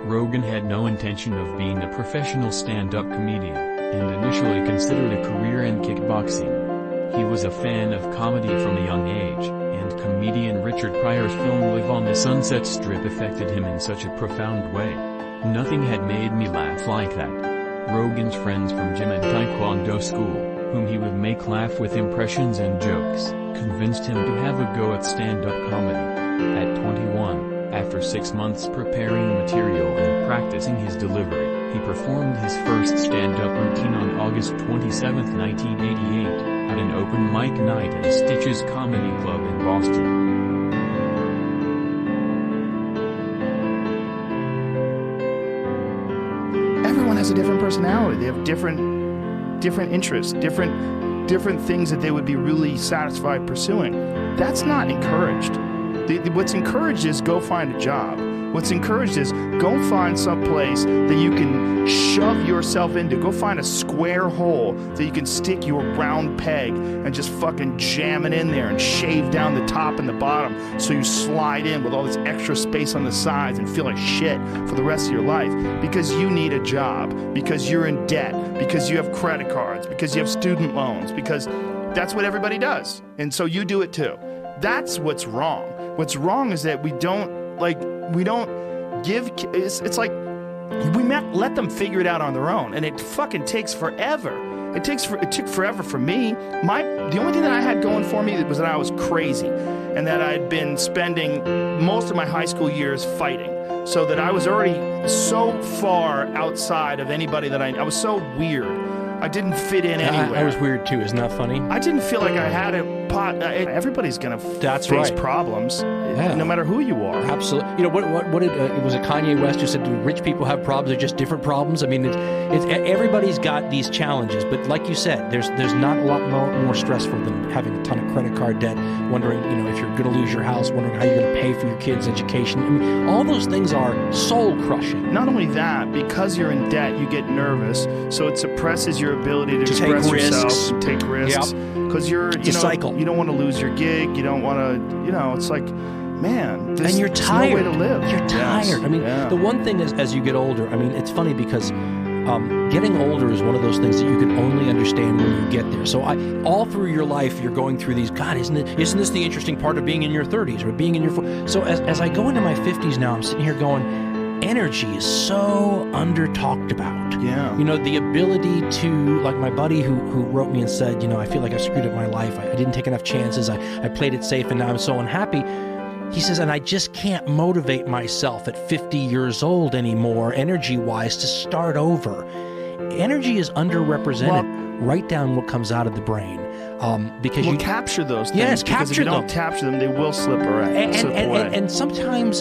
Rogan had no intention of being a professional stand-up comedian, and initially considered a career in kickboxing. He was a fan of comedy from a young age, and comedian Richard Pryor's film Live on the Sunset Strip affected him in such a profound way. Nothing had made me laugh like that. Rogan's friends from gym and Taekwondo school, whom he would make laugh with impressions and jokes, convinced him to have a go at stand-up comedy. At 21, after 6 months preparing material and practicing his delivery, he performed his first stand-up routine on August 27, 1988, at an open mic night at Stitch's Comedy Club in Boston. Everyone has a different personality. They have different interests, different things that they would be really satisfied pursuing. That's not encouraged. What's encouraged is go find a job. What's encouraged is go find some place that you can shove yourself into. Go find a square hole that you can stick your round peg and just fucking jam it in there and shave down the top and the bottom so you slide in with all this extra space on the sides and feel like shit for the rest of your life because you need a job, because you're in debt, because you have credit cards, because you have student loans, because that's what everybody does. And so you do it too. That's what's wrong. What's wrong is that we don't give, it's like we let them figure it out on their own, and it fucking takes forever. It took forever for me. The only thing that I had going for me was that I was crazy, and that I'd been spending most of my high school years fighting, so that I was already so far outside of anybody that I was so weird. I didn't fit in anywhere. I was weird too. Isn't that funny? I didn't feel like I had a pot. Everybody's gonna face problems, no matter who you are. Absolutely. You know what? It was a Kanye West who said, "Do rich people have problems? They're just different problems." I mean, it's everybody's got these challenges, but like you said, there's not a lot more stressful than having a ton of credit card debt, wondering if you're going to lose your house, wondering how you're going to pay for your kids' education. I mean, all those things are soul crushing. Not only that, because you're in debt, you get nervous, so it suppresses your ability to express take risks. yourself, take risks, because it's a cycle. You don't want to lose your gig. You don't want to, it's like, man, and you're tired. There's no way to live. You're tired. I mean, the one thing is, as you get older, I mean, it's funny because getting older is one of those things that you can only understand when you get there. So all through your life, you're going through these, God, isn't this the interesting part of being in your 30s or being in your 40s? So as I go into my 50s now, I'm sitting here going, energy is so under-talked about. Yeah. The ability to, like my buddy who wrote me and said, I feel like I screwed up my life. I didn't take enough chances. I played it safe and now I'm so unhappy. He says, and I just can't motivate myself at 50 years old anymore, energy-wise, to start over. Energy is underrepresented. Write down what comes out of the brain. Because you capture those things. Yes, because capture if you them. Don't capture them, they will slip away. And sometimes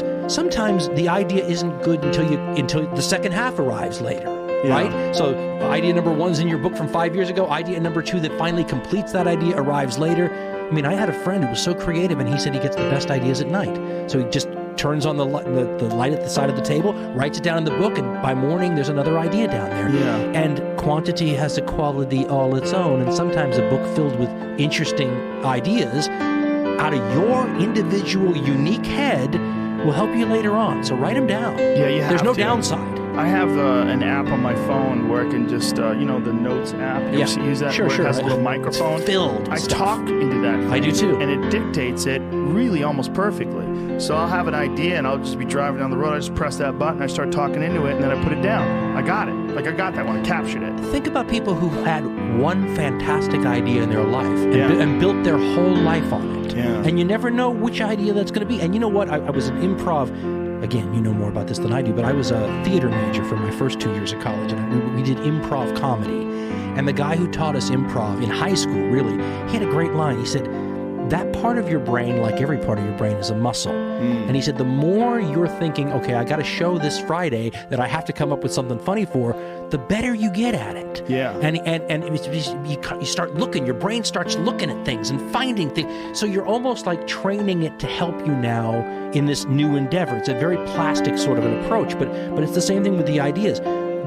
the idea isn't good until the second half arrives later. Yeah. Right? So idea number 1's in your book from 5 years ago. Idea number 2 that finally completes that idea arrives later. I mean, I had a friend who was so creative, and he said he gets the best ideas at night. So he just turns on the light at the side of the table, writes it down in the book, and by morning there's another idea down there. Yeah. And quantity has a quality all its own, and sometimes a book filled with interesting ideas out of your individual unique head will help you later on. So write them down. Yeah, you have There's no to. downside. I have an app on my phone where I can just, the Notes app. You ever use that? Sure. It has a little microphone. It's filled. I talk into that thing, I do too. and it dictates it really almost perfectly. So I'll have an idea, and I'll just be driving down the road. I just press that button, I start talking into it, and then I put it down. I got it. I got that one. I captured it. Think about people who had one fantastic idea in their life and built their whole life on it. Yeah. And you never know which idea that's going to be. And you know what? I was an improv. Again, you know more about this than I do, but I was a theater major for my first 2 years of college, and we did improv comedy. And the guy who taught us improv in high school, really, he had a great line. He said, that part of your brain, like every part of your brain, is a muscle. And he said, the more you're thinking, okay, I got to show this Friday that I have to come up with something funny for, the better you get at it. Yeah. And you start looking, your brain starts looking at things and finding things. So you're almost like training it to help you now in this new endeavor. It's a very plastic sort of an approach, but it's the same thing with the ideas.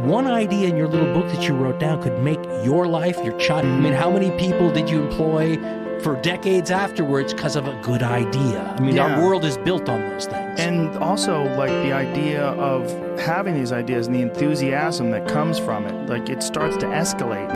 One idea in your little book that you wrote down could make your life, your child. I mean, how many people did you employ for decades afterwards because of a good idea. I mean, Yeah. our world is built on those things. And also, like, the idea of having these ideas and the enthusiasm that comes from it, like, it starts to escalate.